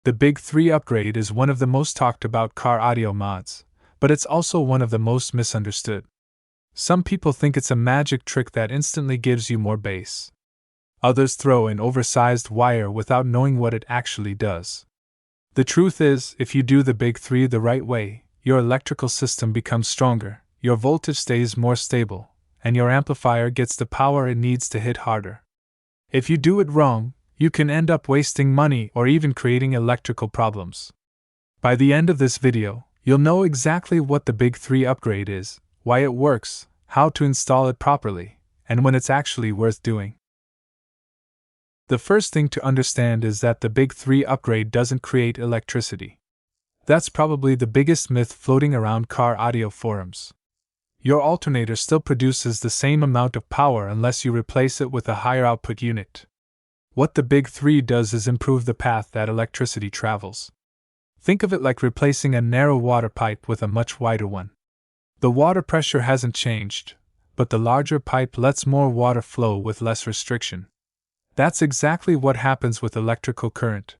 The Big 3 upgrade is one of the most talked about car audio mods, but it's also one of the most misunderstood. Some people think it's a magic trick that instantly gives you more bass. Others throw in oversized wire without knowing what it actually does. The truth is, if you do the Big 3 the right way, your electrical system becomes stronger, your voltage stays more stable, and your amplifier gets the power it needs to hit harder. If you do it wrong, you can end up wasting money or even creating electrical problems. By the end of this video, you'll know exactly what the Big 3 upgrade is, why it works, how to install it properly, and when it's actually worth doing. The first thing to understand is that the Big 3 upgrade doesn't create electricity. That's probably the biggest myth floating around car audio forums. Your alternator still produces the same amount of power unless you replace it with a higher output unit. What the Big 3 does is improve the path that electricity travels. Think of it like replacing a narrow water pipe with a much wider one. The water pressure hasn't changed, but the larger pipe lets more water flow with less restriction. That's exactly what happens with electrical current.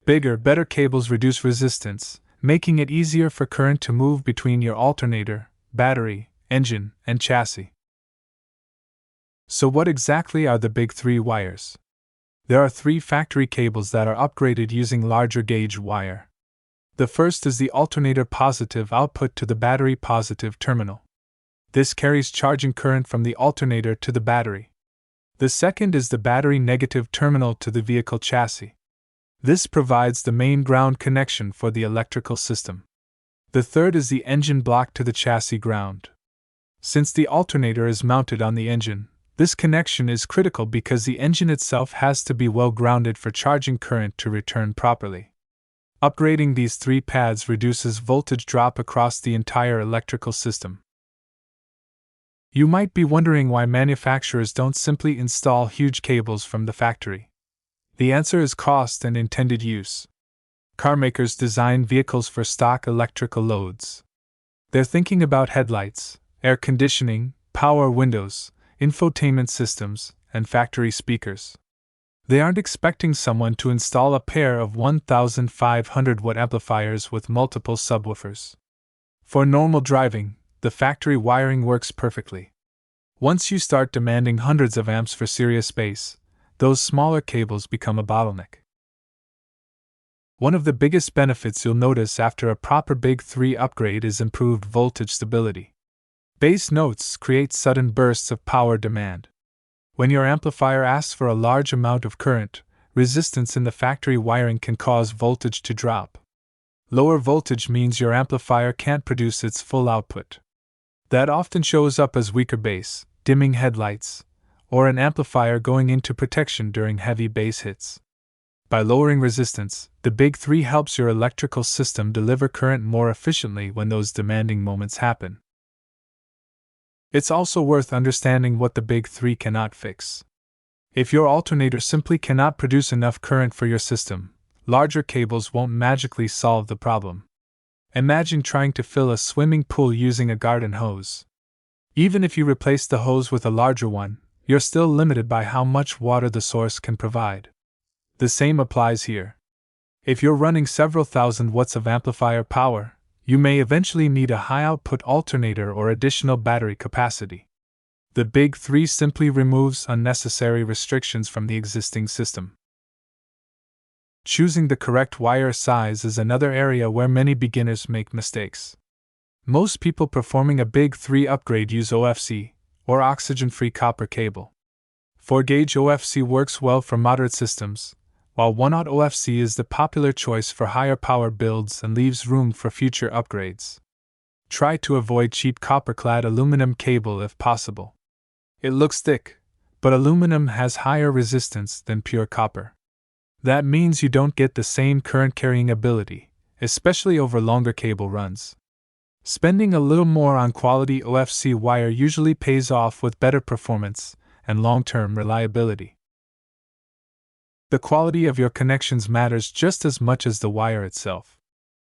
Bigger, better cables reduce resistance, making it easier for current to move between your alternator, battery, engine, and chassis. So what exactly are the Big 3 wires? There are 3 factory cables that are upgraded using larger gauge wire. The first is the alternator positive output to the battery positive terminal. This carries charging current from the alternator to the battery. The second is the battery negative terminal to the vehicle chassis. This provides the main ground connection for the electrical system. The third is the engine block to the chassis ground. Since the alternator is mounted on the engine, this connection is critical because the engine itself has to be well grounded for charging current to return properly. Upgrading these 3 pads reduces voltage drop across the entire electrical system. You might be wondering why manufacturers don't simply install huge cables from the factory. The answer is cost and intended use. Car makers design vehicles for stock electrical loads. They're thinking about headlights, air conditioning, power windows, infotainment systems, and factory speakers. They aren't expecting someone to install a pair of 1,500 watt amplifiers with multiple subwoofers. For normal driving, the factory wiring works perfectly. Once you start demanding hundreds of amps for serious bass, those smaller cables become a bottleneck. One of the biggest benefits you'll notice after a proper Big 3 upgrade is improved voltage stability. Bass notes create sudden bursts of power demand. When your amplifier asks for a large amount of current, resistance in the factory wiring can cause voltage to drop. Lower voltage means your amplifier can't produce its full output. That often shows up as weaker bass, dimming headlights, or an amplifier going into protection during heavy bass hits. By lowering resistance, the Big 3 helps your electrical system deliver current more efficiently when those demanding moments happen. It's also worth understanding what the Big 3 cannot fix. If your alternator simply cannot produce enough current for your system, larger cables won't magically solve the problem. Imagine trying to fill a swimming pool using a garden hose. Even if you replace the hose with a larger one, you're still limited by how much water the source can provide. The same applies here. If you're running several thousand watts of amplifier power, you may eventually need a high-output alternator or additional battery capacity. The Big 3 simply removes unnecessary restrictions from the existing system. Choosing the correct wire size is another area where many beginners make mistakes. Most people performing a Big 3 upgrade use OFC, or oxygen-free copper cable. 4-gauge OFC works well for moderate systems, while 1/0 OFC is the popular choice for higher power builds and leaves room for future upgrades. Try to avoid cheap copper-clad aluminum cable if possible. It looks thick, but aluminum has higher resistance than pure copper. That means you don't get the same current carrying ability, especially over longer cable runs. Spending a little more on quality OFC wire usually pays off with better performance and long-term reliability. The quality of your connections matters just as much as the wire itself.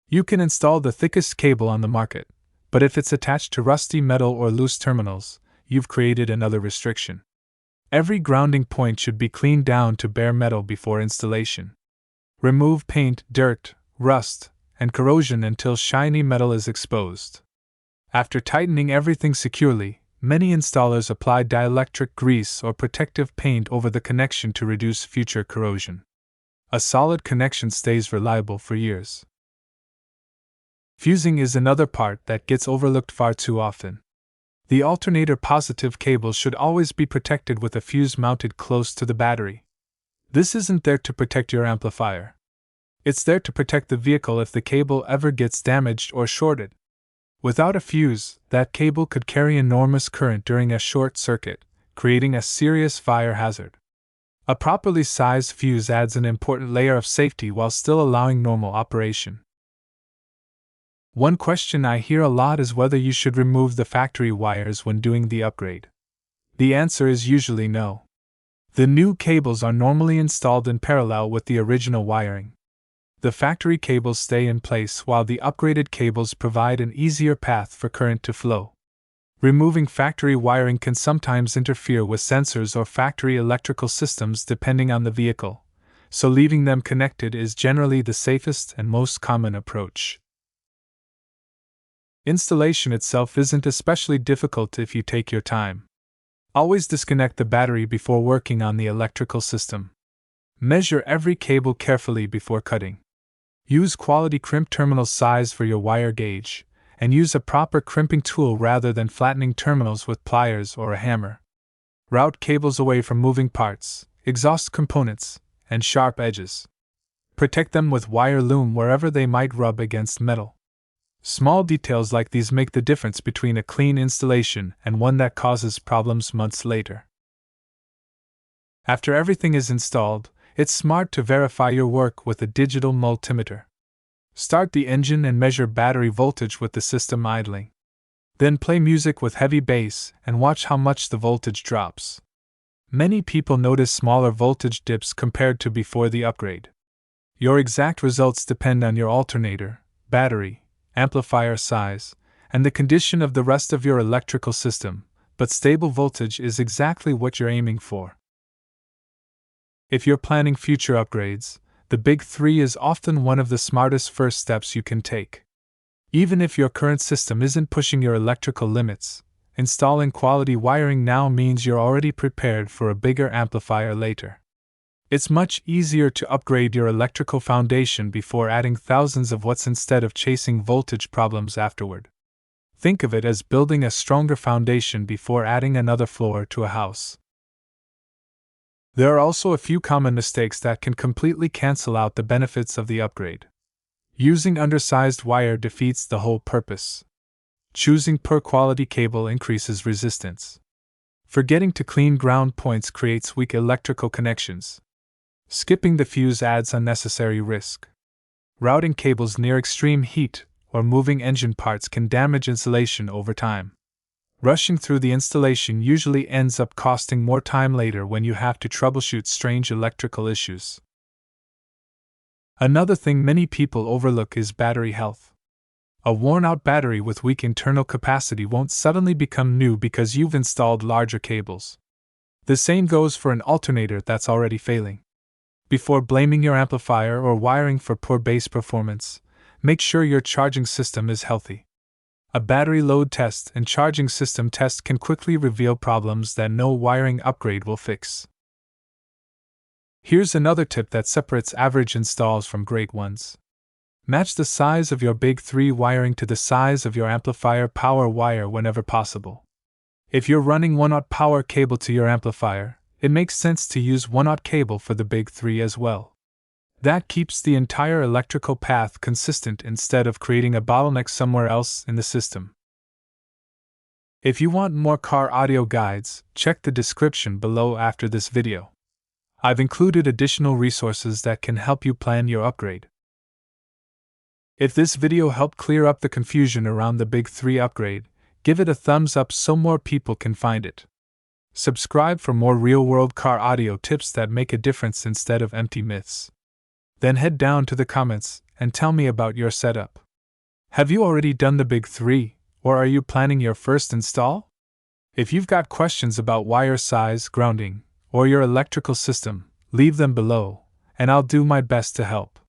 You can install the thickest cable on the market, but if it's attached to rusty metal or loose terminals, you've created another restriction. Every grounding point should be cleaned down to bare metal before installation. Remove paint, dirt, rust, and corrosion until shiny metal is exposed. After tightening everything securely, many installers apply dielectric grease or protective paint over the connection to reduce future corrosion. A solid connection stays reliable for years. Fusing is another part that gets overlooked far too often. The alternator positive cable should always be protected with a fuse mounted close to the battery. This isn't there to protect your amplifier. It's there to protect the vehicle if the cable ever gets damaged or shorted. Without a fuse, that cable could carry enormous current during a short circuit, creating a serious fire hazard. A properly sized fuse adds an important layer of safety while still allowing normal operation. One question I hear a lot is whether you should remove the factory wires when doing the upgrade. The answer is usually no. The new cables are normally installed in parallel with the original wiring. The factory cables stay in place while the upgraded cables provide an easier path for current to flow. Removing factory wiring can sometimes interfere with sensors or factory electrical systems depending on the vehicle, so leaving them connected is generally the safest and most common approach. Installation itself isn't especially difficult if you take your time. Always disconnect the battery before working on the electrical system. Measure every cable carefully before cutting. Use quality crimp terminal size for your wire gauge, and use a proper crimping tool rather than flattening terminals with pliers or a hammer. Route cables away from moving parts, exhaust components, and sharp edges. Protect them with wire loom wherever they might rub against metal. Small details like these make the difference between a clean installation and one that causes problems months later. After everything is installed, it's smart to verify your work with a digital multimeter. Start the engine and measure battery voltage with the system idling. Then play music with heavy bass and watch how much the voltage drops. Many people notice smaller voltage dips compared to before the upgrade. Your exact results depend on your alternator, battery, amplifier size, and the condition of the rest of your electrical system, but stable voltage is exactly what you're aiming for. If you're planning future upgrades, the Big 3 is often one of the smartest first steps you can take. Even if your current system isn't pushing your electrical limits, installing quality wiring now means you're already prepared for a bigger amplifier later. It's much easier to upgrade your electrical foundation before adding thousands of watts instead of chasing voltage problems afterward. Think of it as building a stronger foundation before adding another floor to a house. There are also a few common mistakes that can completely cancel out the benefits of the upgrade. Using undersized wire defeats the whole purpose. Choosing poor quality cable increases resistance. Forgetting to clean ground points creates weak electrical connections. Skipping the fuse adds unnecessary risk. Routing cables near extreme heat or moving engine parts can damage insulation over time. Rushing through the installation usually ends up costing more time later when you have to troubleshoot strange electrical issues. Another thing many people overlook is battery health. A worn-out battery with weak internal capacity won't suddenly become new because you've installed larger cables. The same goes for an alternator that's already failing. Before blaming your amplifier or wiring for poor bass performance, make sure your charging system is healthy. A battery load test and charging system test can quickly reveal problems that no wiring upgrade will fix. Here's another tip that separates average installs from great ones. Match the size of your Big 3 wiring to the size of your amplifier power wire whenever possible. If you're running 1/0 power cable to your amplifier, it makes sense to use 1/0 cable for the Big 3 as well. That keeps the entire electrical path consistent instead of creating a bottleneck somewhere else in the system. If you want more car audio guides, check the description below after this video. I've included additional resources that can help you plan your upgrade. If this video helped clear up the confusion around the Big 3 upgrade, give it a thumbs up so more people can find it. Subscribe for more real-world car audio tips that make a difference instead of empty myths. Then head down to the comments and tell me about your setup. Have you already done the Big 3, or are you planning your first install? If you've got questions about wire size, grounding, or your electrical system, leave them below, and I'll do my best to help.